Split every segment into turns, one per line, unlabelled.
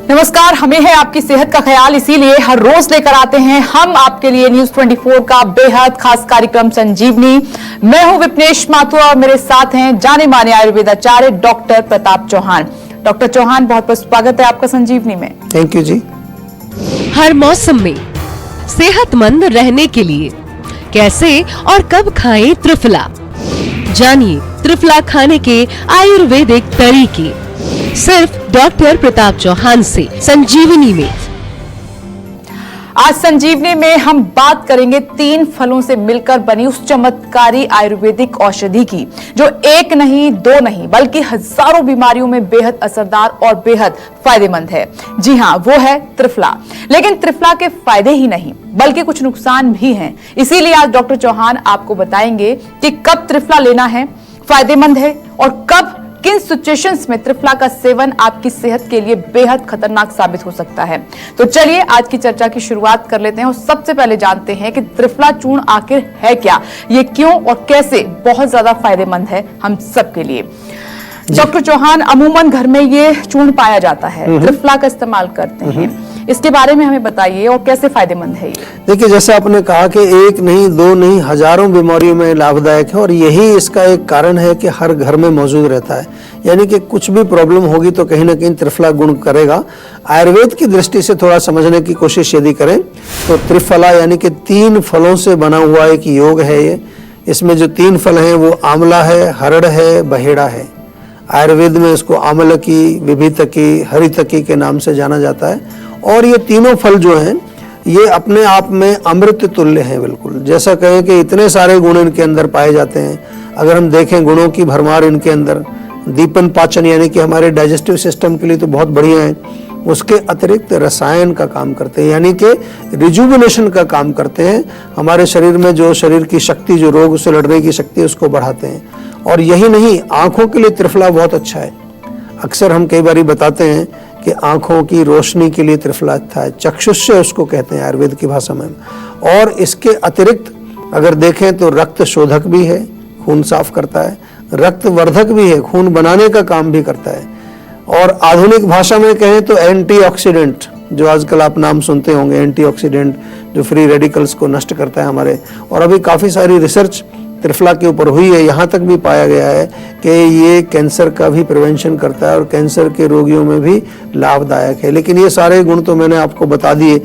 नमस्कार, हमें है आपकी सेहत का ख्याल, इसीलिए हर रोज लेकर आते हैं हम आपके लिए न्यूज 24 का बेहद खास कार्यक्रम संजीवनी। मैं हूं विपनेश माथुर और मेरे साथ हैं जाने माने आयुर्वेदाचार्य डॉक्टर प्रताप चौहान। डॉक्टर चौहान, बहुत बहुत स्वागत है आपका संजीवनी में।
थैंक यू जी।
हर मौसम में सेहतमंद रहने के लिए कैसे और कब खाएं त्रिफला, जानिए त्रिफला खाने के आयुर्वेदिक तरीके सिर्फ डॉक्टर प्रताप चौहान से संजीवनी में।
आज संजीवनी में हम बात करेंगे 3 फलों से मिलकर बनी उस चमत्कारी आयुर्वेदिक औषधि की जो एक नहीं, 2 नहीं, बल्कि हजारों बीमारियों में बेहद असरदार और बेहद फायदेमंद है। जी हां, वो है त्रिफला। लेकिन त्रिफला के फायदे ही नहीं बल्कि कुछ नुकसान भी हैं। इसीलिए आज डॉक्टर चौहान आपको बताएंगे कि कब त्रिफला लेना है, फायदेमंद है, और कब किन सिचुएशंस में त्रिफला का सेवन आपकी सेहत के लिए बेहद खतरनाक साबित हो सकता है। तो चलिए आज की चर्चा की शुरुआत कर लेते हैं और सबसे पहले जानते हैं कि त्रिफला चूर्ण आखिर है क्या, ये क्यों और कैसे बहुत ज्यादा फायदेमंद है हम सबके लिए। डॉक्टर चौहान, अमूमन घर में ये चूर्ण पाया जाता है, त्रिफला का इस्तेमाल करते हैं, इसके बारे में हमें बताइए और कैसे फायदेमंद है ये।
देखिए, जैसे आपने कहा कि एक नहीं, 2 नहीं, हजारों बीमारियों में लाभदायक है और यही इसका एक कारण है कि हर घर में मौजूद रहता है। यानी कि कुछ भी प्रॉब्लम होगी तो कहीं ना कहीं त्रिफला गुण करेगा। आयुर्वेद की दृष्टि से थोड़ा समझने की कोशिश यदि करें तो त्रिफला यानी कि 3 फलों से बना हुआ एक योग है ये। इसमें जो 3 फल हैं वो आंवला है, हरड़ है, बहेड़ा है। आयुर्वेद में इसको आमलकी, विभितकी, हरितकी के नाम से जाना जाता है। और ये तीनों फल जो हैं ये अपने आप में अमृत तुल्य हैं। बिल्कुल जैसा कहें कि इतने सारे गुण इनके अंदर पाए जाते हैं। अगर हम देखें गुणों की भरमार इनके अंदर, दीपन पाचन यानी कि हमारे डाइजेस्टिव सिस्टम के लिए तो बहुत बढ़िया है। उसके अतिरिक्त रसायन का काम करते हैं, यानी कि रिजुविनेशन का काम करते हैं। हमारे शरीर में जो शरीर की शक्ति, जो रोग से लड़ने की शक्ति, उसको बढ़ाते हैं। और यही नहीं, आंखों के लिए त्रिफला बहुत अच्छा है। अक्सर हम कई बार बताते हैं कि आंखों की रोशनी के लिए त्रिफला अच्छा है, चक्षुष्य उसको कहते हैं आयुर्वेद की भाषा में। और इसके अतिरिक्त अगर देखें तो रक्त शोधक भी है, खून साफ करता है, रक्त वर्धक भी है, खून बनाने का काम भी करता है। और आधुनिक भाषा में कहें तो एंटीऑक्सीडेंट, जो आजकल आप नाम सुनते होंगे, एंटीऑक्सीडेंट जो फ्री रेडिकल्स को नष्ट करता है हमारे। और अभी काफ़ी सारी रिसर्च त्रिफला के ऊपर हुई है, यहाँ तक भी पाया गया है कि ये कैंसर का भी प्रिवेंशन करता है और कैंसर के रोगियों में भी लाभदायक है। लेकिन ये सारे गुण तो मैंने आपको बता दिए।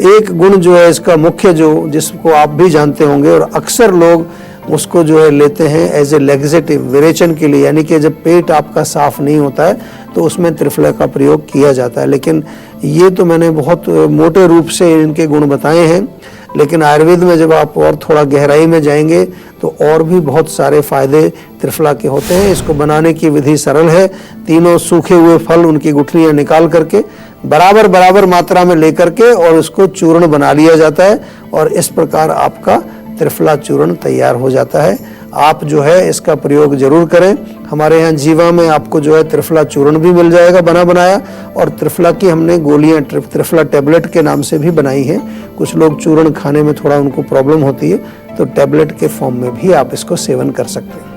एक गुण जो है इसका मुख्य, जो जिसको आप भी जानते होंगे और अक्सर लोग उसको जो है लेते हैं एज ए लेग्जेटिव, विरेचन के लिए, यानी कि जब पेट आपका साफ नहीं होता है तो उसमें त्रिफला का प्रयोग किया जाता है। लेकिन ये तो मैंने बहुत मोटे रूप से इनके गुण बताए हैं। लेकिन आयुर्वेद में जब आप और थोड़ा गहराई में जाएंगे तो और भी बहुत सारे फायदे त्रिफला के होते हैं। इसको बनाने की विधि सरल है। तीनों सूखे हुए फल, उनकी गुठलियाँ निकाल करके बराबर बराबर मात्रा में लेकर के और उसको चूर्ण बना लिया जाता है और इस प्रकार आपका त्रिफला चूर्ण तैयार हो जाता है। आप जो है इसका प्रयोग जरूर करें। हमारे यहाँ जीवा में आपको जो है त्रिफला चूर्ण भी मिल जाएगा बना बनाया, और त्रिफला की हमने गोलियां त्रिफला टैबलेट के नाम से भी बनाई हैं। कुछ लोग चूर्ण खाने में थोड़ा उनको प्रॉब्लम होती है तो टैबलेट के फॉर्म में भी आप इसको सेवन कर सकते हैं।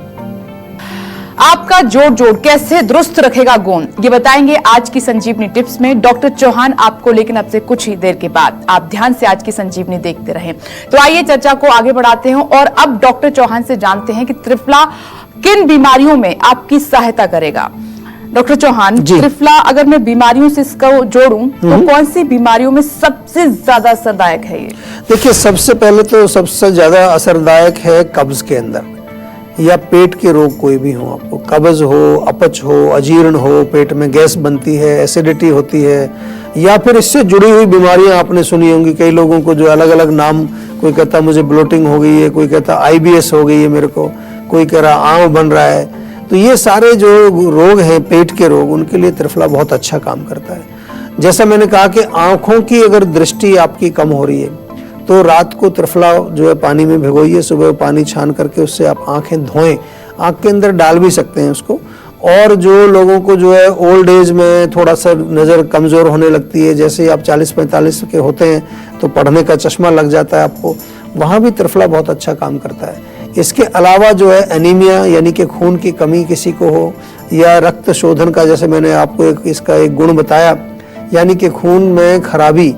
आपका जोड़ कैसे दुरुस्त रखेगा गुण, ये बताएंगे आज की संजीवनी टिप्स में डॉक्टर चौहान आपको। लेकिन अब से कुछ ही देर के बाद आप ध्यान से आज की संजीवनी देखते रहें। तो आइए चर्चा को आगे बढ़ाते हैं और अब डॉक्टर चौहान से जानते हैं कि त्रिफला किन बीमारियों में आपकी सहायता करेगा। डॉक्टर चौहान, त्रिफला अगर मैं बीमारियों से इसको जोड़ूं तो कौन सी बीमारियों में सबसे ज्यादा असरदायक है ये?
देखिए, सबसे पहले तो सबसे ज्यादा असरदायक है कब्ज के अंदर, या पेट के रोग कोई भी हो, आपको कब्ज हो, अपच हो, अजीर्ण हो, पेट में गैस बनती है, एसिडिटी होती है, या फिर इससे जुड़ी हुई बीमारियां आपने सुनी होंगी। कई लोगों को जो अलग अलग नाम, कोई कहता मुझे ब्लोटिंग हो गई है, कोई कहता IBS हो गई है मेरे को, कोई कह रहा आंव बन रहा है। तो ये सारे जो रोग हैं, पेट के रोग, उनके लिए त्रिफला बहुत अच्छा काम करता है। जैसा मैंने कहा कि आंखों की अगर दृष्टि आपकी कम हो रही है तो रात को त्रिफला जो है पानी में भिगोइए, सुबह पानी छान करके उससे आप आंखें धोएं, आंख के अंदर डाल भी सकते हैं उसको। और जो लोगों को जो है ओल्ड एज में थोड़ा सा नज़र कमज़ोर होने लगती है, जैसे आप 40-45 के होते हैं तो पढ़ने का चश्मा लग जाता है आपको, वहाँ भी त्रिफला बहुत अच्छा काम करता है। इसके अलावा जो है एनीमिया यानी कि खून की कमी किसी को हो, या रक्त शोधन का, जैसे मैंने आपको इसका एक गुण बताया यानी कि खून में खराबी,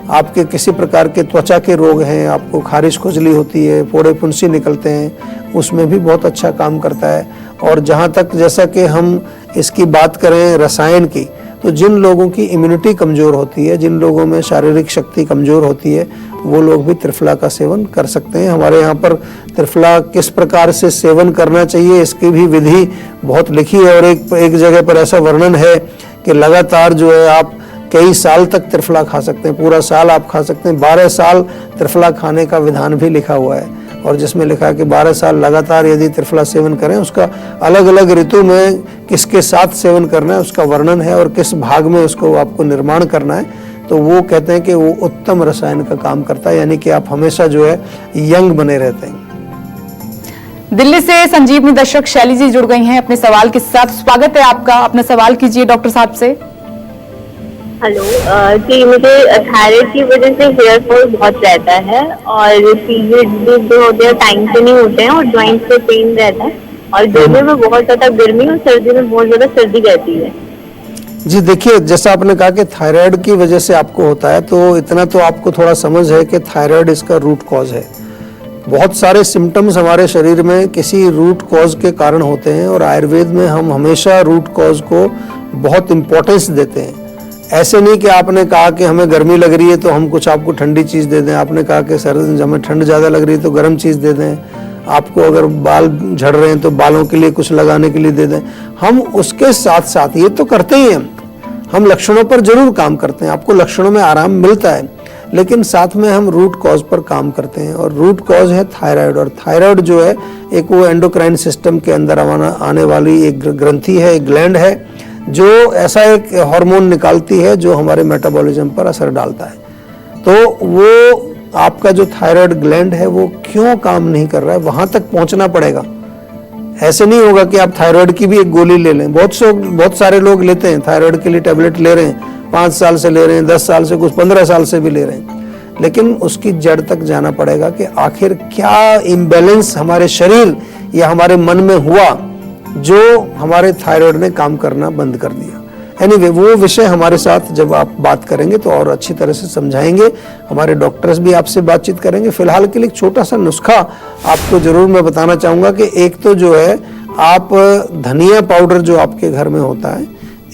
आपके किसी प्रकार के त्वचा के रोग हैं, आपको खारिश खुजली होती है, फोड़े फुंसी निकलते हैं, उसमें भी बहुत अच्छा काम करता है। और जहाँ तक जैसा कि हम इसकी बात करें रसायन की, तो जिन लोगों की इम्यूनिटी कमज़ोर होती है, जिन लोगों में शारीरिक शक्ति कमज़ोर होती है, वो लोग भी त्रिफला का सेवन कर सकते हैं। हमारे यहाँ पर त्रिफला किस प्रकार से सेवन करना चाहिए इसकी भी विधि बहुत लिखी है, और एक जगह पर ऐसा वर्णन है कि लगातार जो है आप कई साल तक त्रिफला खा सकते हैं, पूरा साल आप खा सकते हैं। 12 साल त्रिफला खाने का विधान भी लिखा हुआ है, और जिसमें लिखा है कि 12 साल लगातार यदि त्रिफला सेवन करें, उसका अलग अलग ऋतु में किसके साथ सेवन करना है उसका वर्णन है, और किस भाग में उसको आपको निर्माण करना है, तो वो कहते हैं कि वो उत्तम रसायन का काम करता है, यानी कि आप हमेशा जो है यंग बने रहते हैं।
दिल्ली से संजीवनी दर्शक शैली जी जुड़ गई हैं अपने सवाल के साथ। स्वागत है आपका, अपना सवाल कीजिए डॉक्टर साहब से।
हेलो जी, मुझे थायराइड की वजह से हेयर फॉल बहुत रहता है, और पीरियड भी जो होते हैं टाइम से नहीं होते हैं, और जॉइंट पे पेन रहता है, और गर्मी में बहुत ज्यादा गर्मी और सर्दी में बहुत ज्यादा सर्दी रहती है।
जी देखिए, जैसा आपने कहा कि थायराइड की वजह से आपको होता है, तो इतना तो आपको थोड़ा समझ है कि थायराइड इसका रूट कॉज है। बहुत सारे सिम्टम्स हमारे शरीर में किसी रूट कॉज के कारण होते हैं, और आयुर्वेद में हम हमेशा रूट कॉज को बहुत इम्पोर्टेंस देते हैं। ऐसे नहीं कि आपने कहा कि हमें गर्मी लग रही है तो हम कुछ आपको ठंडी चीज़ दे दें, आपने कहा कि सर्दी हमें ठंड ज़्यादा लग रही है तो गर्म चीज़ दे दें, आपको अगर बाल झड़ रहे हैं तो बालों के लिए कुछ लगाने के लिए दे दें। हम उसके साथ साथ ये तो करते ही हैं, हम लक्षणों पर जरूर काम करते हैं, आपको लक्षणों में आराम मिलता है, लेकिन साथ में हम रूट कॉज पर काम करते हैं, और रूट कॉज है थायराइड। और थायराइड जो है एक वो एंडोक्राइन सिस्टम के अंदर आने वाली एक ग्रंथि है, एक ग्लैंड है, जो ऐसा एक हार्मोन निकालती है जो हमारे मेटाबॉलिज्म पर असर डालता है। तो वो आपका जो थायराइड ग्लैंड है वो क्यों काम नहीं कर रहा है, वहां तक पहुंचना पड़ेगा। ऐसे नहीं होगा कि आप थायराइड की भी एक गोली ले लें। बहुत सारे लोग लेते हैं, थायराइड के लिए टैबलेट ले रहे हैं, 5 साल से ले रहे हैं, 10 साल से, कुछ 15 साल से भी ले रहे हैं, लेकिन उसकी जड़ तक जाना पड़ेगा कि आखिर क्या इम्बैलेंस हमारे शरीर या हमारे मन में हुआ जो हमारे थायराइड ने काम करना बंद कर दिया। एनीवे, वो विषय हमारे साथ जब आप बात करेंगे तो और अच्छी तरह से समझाएंगे, हमारे डॉक्टर्स भी आपसे बातचीत करेंगे। फिलहाल के लिए एक छोटा सा नुस्खा आपको जरूर मैं बताना चाहूँगा कि एक तो जो है आप धनिया पाउडर जो आपके घर में होता है,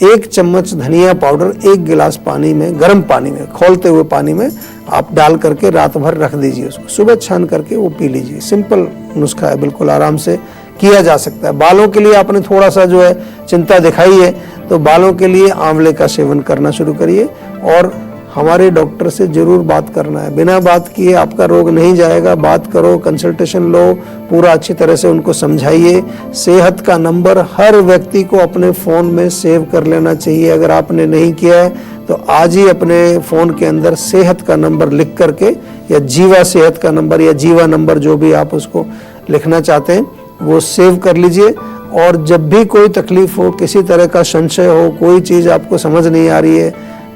1 चम्मच धनिया पाउडर 1 गिलास पानी में, गर्म पानी में, खौलते हुए पानी में आप डाल करके रात भर रख दीजिए, उसको सुबह छान करके वो पी लीजिए। सिंपल नुस्खा है, बिल्कुल आराम से किया जा सकता है। बालों के लिए आपने थोड़ा सा जो है चिंता दिखाई है, तो बालों के लिए आंवले का सेवन करना शुरू करिए, और हमारे डॉक्टर से जरूर बात करना है। बिना बात किए आपका रोग नहीं जाएगा। बात करो, कंसल्टेशन लो, पूरा अच्छी तरह से उनको समझाइए। सेहत का नंबर हर व्यक्ति को अपने फ़ोन में सेव कर लेना चाहिए। अगर आपने नहीं किया है तो आज ही अपने फ़ोन के अंदर सेहत का नंबर लिख करके, या जीवा सेहत का नंबर या जीवा नंबर जो भी आप उसको लिखना चाहते हैं वो सेव कर लीजिए। और जब भी कोई तकलीफ हो, किसी तरह का संशय हो, कोई चीज़ आपको समझ नहीं आ रही है,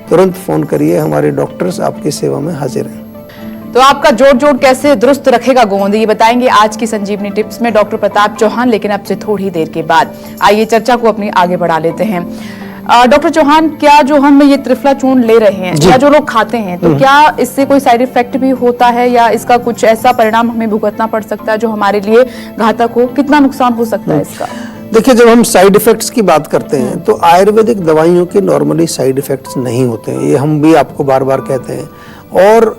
तुरंत फोन करिए, हमारे डॉक्टर्स आपकी सेवा में हाजिर हैं।
तो आपका जोड़ कैसे दुरुस्त रखेगा गोंद, ये बताएंगे आज की संजीवनी टिप्स में डॉक्टर प्रताप चौहान, लेकिन अब से थोड़ी देर के बाद। आइए चर्चा को अपनी आगे बढ़ा लेते हैं। डॉक्टर चौहान, क्या जो हम ये त्रिफला चूर्ण ले रहे हैं या जो लोग खाते हैं, तो क्या इससे कोई साइड इफेक्ट भी होता है, या इसका कुछ ऐसा परिणाम हमें भुगतना पड़ सकता है जो हमारे लिए घातक हो? कितना नुकसान हो सकता है इसका?
देखिए, जब हम साइड इफेक्ट्स की बात करते हैं तो आयुर्वेदिक दवाइयों के नॉर्मली साइड इफेक्ट्स नहीं होते हैं, ये हम भी आपको बार बार कहते हैं। और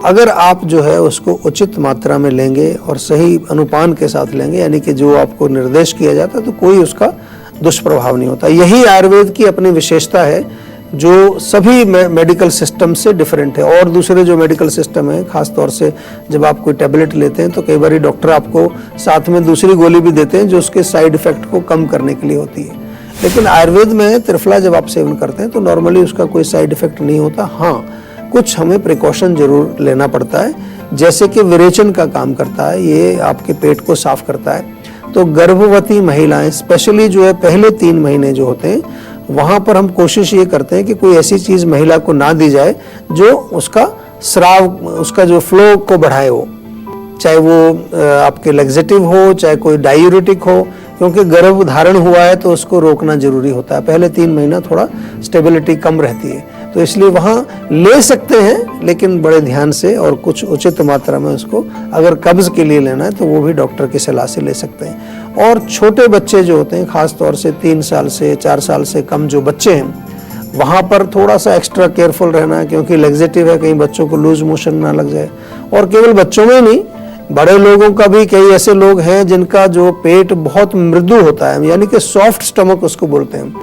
अगर आप जो है उसको उचित मात्रा में लेंगे और सही अनुपान के साथ लेंगे, यानी कि जो आपको निर्देश किया जाता है, तो कोई उसका दुष्प्रभाव नहीं होता। यही आयुर्वेद की अपनी विशेषता है जो सभी मेडिकल सिस्टम से डिफरेंट है। और दूसरे जो मेडिकल सिस्टम है, खास तौर से जब आप कोई टैबलेट लेते हैं तो कई बार डॉक्टर आपको साथ में दूसरी गोली भी देते हैं जो उसके साइड इफेक्ट को कम करने के लिए होती है। लेकिन आयुर्वेद में त्रिफला जब आप सेवन करते हैं तो नॉर्मली उसका कोई साइड इफेक्ट नहीं होता। हाँ, कुछ हमें प्रिकॉशन जरूर लेना पड़ता है, जैसे कि विरेचन का काम करता है, ये आपके पेट को साफ करता है। तो गर्भवती महिलाएं स्पेशली जो है पहले 3 महीने जो होते हैं, वहाँ पर हम कोशिश ये करते हैं कि कोई ऐसी चीज़ महिला को ना दी जाए जो उसका स्राव, उसका जो फ्लो को बढ़ाए हो, चाहे वो आपके लैक्सेटिव हो, चाहे कोई डायूरेटिक हो, क्योंकि गर्भ धारण हुआ है तो उसको रोकना जरूरी होता है। पहले 3 महीना थोड़ा स्टेबिलिटी कम रहती है, तो इसलिए वहाँ ले सकते हैं, लेकिन बड़े ध्यान से और कुछ उचित मात्रा में उसको अगर कब्ज़ के लिए लेना है तो वो भी डॉक्टर की सलाह से ले सकते हैं। और छोटे बच्चे जो होते हैं, ख़ास तौर से 3 साल से 4 साल से कम जो बच्चे हैं, वहाँ पर थोड़ा सा एक्स्ट्रा केयरफुल रहना है, क्योंकि लैक्सेटिव है, कहीं बच्चों को लूज मोशन ना लग जाए। और केवल बच्चों में नहीं, बड़े लोगों का भी, कई ऐसे लोग हैं जिनका जो पेट बहुत मृदु होता है, यानी कि सॉफ्ट स्टमक उसको बोलते हैं,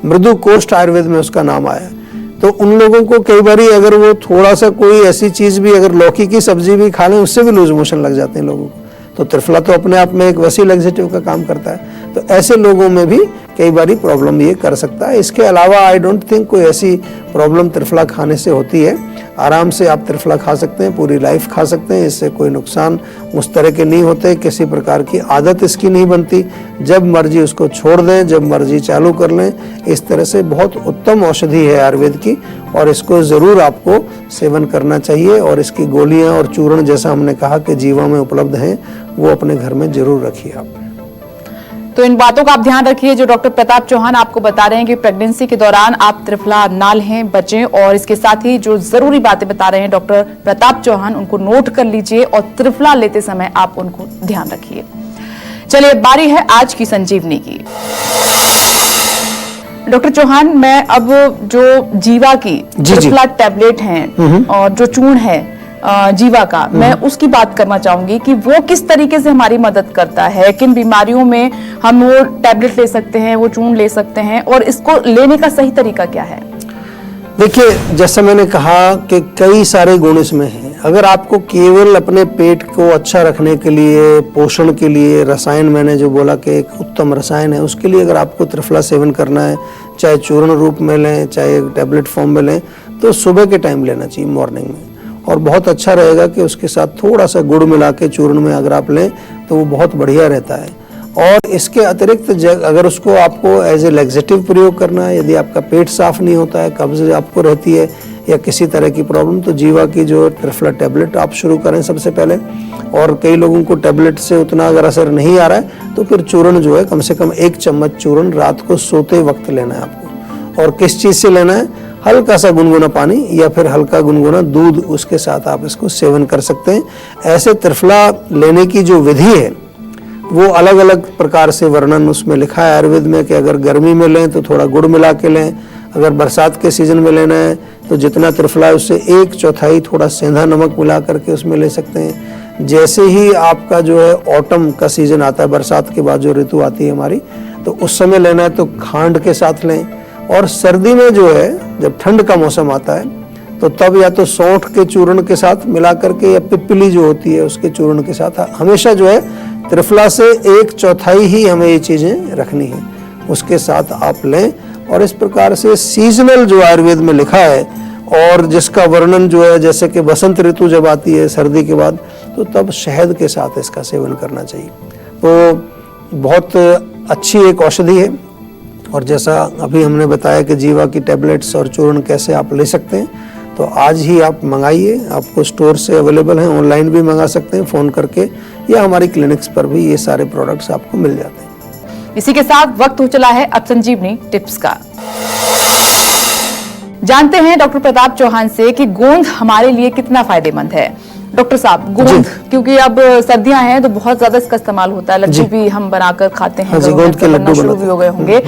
मृदु कोष्ठ आयुर्वेद में उसका नाम आया है। तो उन लोगों को कई बार अगर वो थोड़ा सा कोई ऐसी चीज़ भी, अगर लौकी की सब्जी भी खा लें, उससे भी लूज मोशन लग जाते हैं लोगों को। तो त्रिफला तो अपने आप में एक वैसी लैक्सेटिव का काम करता है। तो ऐसे लोगों में भी कई बारी प्रॉब्लम ये कर सकता है। इसके अलावा आई डोंट थिंक कोई ऐसी प्रॉब्लम त्रिफला खाने से होती है। आराम से आप त्रिफला खा सकते हैं, पूरी लाइफ खा सकते हैं, इससे कोई नुकसान उस तरह के नहीं होते, किसी प्रकार की आदत इसकी नहीं बनती। जब मर्जी उसको छोड़ दें, जब मर्जी चालू कर लें। इस तरह से बहुत उत्तम औषधि है आयुर्वेद की, और इसको ज़रूर आपको सेवन करना चाहिए। और इसकी गोलियां और चूर्ण, जैसा हमने कहा कि जीवा में उपलब्ध हैं, वो अपने घर में जरूर रखिए आप।
तो इन बातों का आप ध्यान रखिए जो डॉक्टर प्रताप चौहान आपको बता रहे हैं कि प्रेगनेंसी के दौरान आप त्रिफला ना लें, बचें। और इसके साथ ही जो जरूरी बातें बता रहे हैं डॉक्टर प्रताप चौहान, उनको नोट कर लीजिए और त्रिफला लेते समय आप उनको ध्यान रखिए। चलिए, बारी है आज की संजीवनी की। डॉक्टर चौहान, मैं अब जो जीवा की त्रिफला टैबलेट हैं और जो चूर्ण है जीवा का, मैं उसकी बात करना चाहूंगी कि वो किस तरीके से हमारी मदद करता है, किन बीमारियों में हम वो टैबलेट ले सकते हैं, वो चूर्ण ले सकते हैं, और इसको लेने का सही तरीका क्या है?
देखिए, जैसा मैंने कहा कि कई सारे गुण इसमें हैं। अगर आपको केवल अपने पेट को अच्छा रखने के लिए, पोषण के लिए, रसायन मैंने जो बोला कि एक उत्तम रसायन है, उसके लिए अगर आपको त्रिफला सेवन करना है, चाहे चूर्ण रूप में लें, चाहे टैबलेट फॉर्म में लें, तो सुबह के टाइम लेना चाहिए, मॉर्निंग में। और बहुत अच्छा रहेगा कि उसके साथ थोड़ा सा गुड़ मिला के चूर्ण में अगर आप लें तो वो बहुत बढ़िया रहता है। और इसके अतिरिक्त अगर उसको आपको एज ए लैक्सेटिव प्रयोग करना है, यदि आपका पेट साफ नहीं होता है, कब्ज आपको रहती है या किसी तरह की प्रॉब्लम, तो जीवा की जो त्रिफला टैबलेट आप शुरू करें सबसे पहले। और कई लोगों को टैबलेट से उतना अगर असर नहीं आ रहा है तो फिर चूर्ण जो है, कम से कम 1 चम्मच चूर्ण रात को सोते वक्त लेना है आपको। और किस चीज़ से लेना है? हल्का सा गुनगुना पानी या फिर हल्का गुनगुना दूध, उसके साथ आप इसको सेवन कर सकते हैं। ऐसे त्रिफला लेने की जो विधि है वो अलग अलग प्रकार से वर्णन उसमें लिखा है आयुर्वेद में, कि अगर गर्मी में लें तो थोड़ा गुड़ मिला के लें, अगर बरसात के सीजन में लेना है तो जितना त्रिफला है उससे 1/4 थोड़ा सेंधा नमक मिला करके उसमें ले सकते हैं। जैसे ही आपका जो है ऑटम का सीजन आता है, बरसात के बाद जो ऋतु आती है हमारी, तो उस समय लेना है तो खांड के साथ लें। और सर्दी में जो है, जब ठंड का मौसम आता है, तो तब या तो सौंठ के चूर्ण के साथ मिला करके, या पिप्पली जो होती है उसके चूर्ण के साथ, हमेशा जो है त्रिफला से 1/4 ही हमें ये चीज़ें रखनी है, उसके साथ आप लें। और इस प्रकार से सीजनल जो आयुर्वेद में लिखा है, और जिसका वर्णन जो है, जैसे कि बसंत ऋतु जब आती है सर्दी के बाद, तो तब शहद के साथ इसका सेवन करना चाहिए। तो बहुत अच्छी एक औषधि है। और जैसा अभी हमने बताया कि जीवा की टैबलेट्स और चूर्ण कैसे आप ले सकते हैं, तो आज ही आप मंगाइए। आपको स्टोर से अवेलेबल हैं, ऑनलाइन भी मंगा सकते हैं फ़ोन करके, या हमारी क्लिनिक्स पर भी ये सारे प्रोडक्ट्स आपको मिल जाते हैं।
इसी के साथ वक्त हो चला है अब संजीवनी टिप्स का। जानते हैं डॉक्टर प्रताप चौहान से कि गोंद हमारे लिए कितना फायदेमंद है। डॉक्टर साहब, गोंद, क्योंकि अब सर्दियां हैं तो बहुत ज्यादा इसका इस्तेमाल होता है, लड्डू भी हम बनाकर खाते हैं,
गोंद के लड्डू
शुरू भी हो गए होंगे।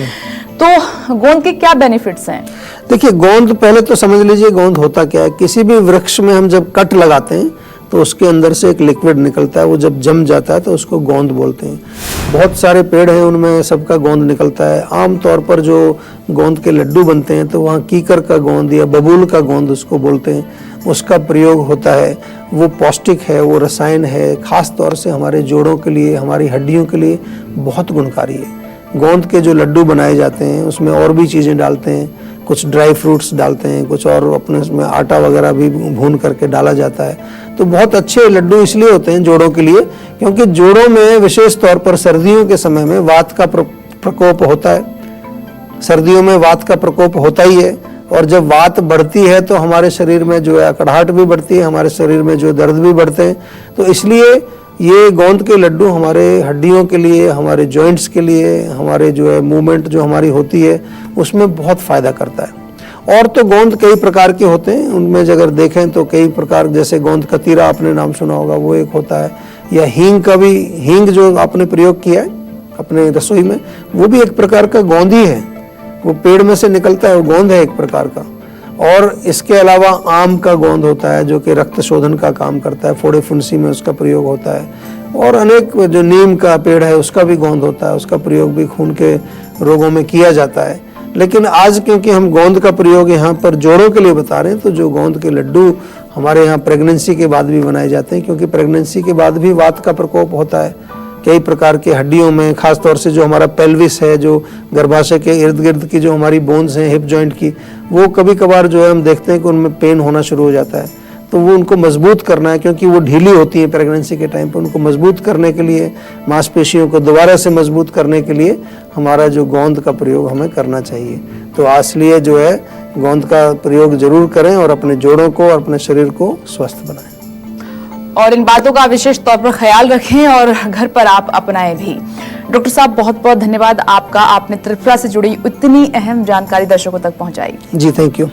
तो गोंद के क्या बेनिफिट्स हैं?
देखिए, गोंद पहले तो समझ लीजिए गोंद होता क्या है। किसी भी वृक्ष में हम जब कट लगाते हैं तो उसके अंदर से एक लिक्विड निकलता है, वो जब जम जाता है तो उसको गोंद बोलते हैं। बहुत सारे पेड़ हैं, उनमें सबका गोंद निकलता है। आम तौर पर जो गोंद के लड्डू बनते हैं तो वहाँ कीकर का गोंद या बबूल का गोंद उसको बोलते हैं, उसका प्रयोग होता है। वो पौष्टिक है, वो रसायन है, खास तौर से हमारे जोड़ों के लिए, हमारी हड्डियों के लिए बहुत गुणकारी है। गोंद के जो लड्डू बनाए जाते हैं उसमें और भी चीज़ें डालते हैं, कुछ ड्राई फ्रूट्स डालते हैं, कुछ और अपने उसमें आटा वगैरह भी भून करके डाला जाता है। तो बहुत अच्छे लड्डू इसलिए होते हैं जोड़ों के लिए, क्योंकि जोड़ों में विशेष तौर पर सर्दियों के समय में वात का प्रकोप होता है। सर्दियों में वात का प्रकोप होता ही है, और जब वात बढ़ती है तो हमारे शरीर में जो है अकड़ाहट भी बढ़ती है, हमारे शरीर में जो दर्द भी बढ़ते हैं। तो इसलिए ये गोंद के लड्डू हमारे हड्डियों के लिए, हमारे जॉइंट्स के लिए, हमारे जो है मूवमेंट जो हमारी होती है उसमें बहुत फ़ायदा करता है। और तो गोंद कई प्रकार के होते हैं, उनमें अगर देखें तो कई प्रकार, जैसे गोंद कतीरा आपने नाम सुना होगा, वो एक होता है, या हींग का भी, हींग जो आपने प्रयोग किया है अपने रसोई में, वो भी एक प्रकार का गोंद ही है, वो पेड़ में से निकलता है, वो गोंद है एक प्रकार का। और इसके अलावा आम का गोंद होता है जो कि रक्त शोधन का काम करता है, फोड़े फुंसी में उसका प्रयोग होता है। और अनेक, जो नीम का पेड़ है उसका भी गोंद होता है, उसका प्रयोग भी खून के रोगों में किया जाता है। लेकिन आज क्योंकि हम गोंद का प्रयोग यहाँ पर जोड़ों के लिए बता रहे हैं, तो जो गोंद के लड्डू हमारे यहाँ प्रेगनेंसी के बाद भी बनाए जाते हैं, क्योंकि प्रेगनेंसी के बाद भी वात का प्रकोप होता है कई प्रकार के हड्डियों में, खास तौर से जो हमारा पेल्विस है, जो गर्भाशय के इर्द गिर्द की जो हमारी बोन्स हैं हिप जॉइंट की, वो कभी कभार जो है हम देखते हैं कि उनमें पेन होना शुरू हो जाता है। तो वो उनको मजबूत करना है, क्योंकि वो ढीली होती है प्रेगनेंसी के टाइम पर, उनको मजबूत करने के लिए, मांसपेशियों को दोबारा से मजबूत करने के लिए हमारा जो गोंद का प्रयोग हमें करना चाहिए। तो इसलिए जो है गोंद का प्रयोग जरूर करें और अपने जोड़ों को और अपने शरीर को स्वस्थ बनाएं।
और इन बातों का विशेष तौर पर ख्याल रखें और घर पर आप अपनाएं भी। डॉक्टर साहब, बहुत बहुत धन्यवाद आपका, आपने त्रिफला से जुड़ी इतनी अहम जानकारी दर्शकों तक पहुंचाई।
जी, थैंक यू।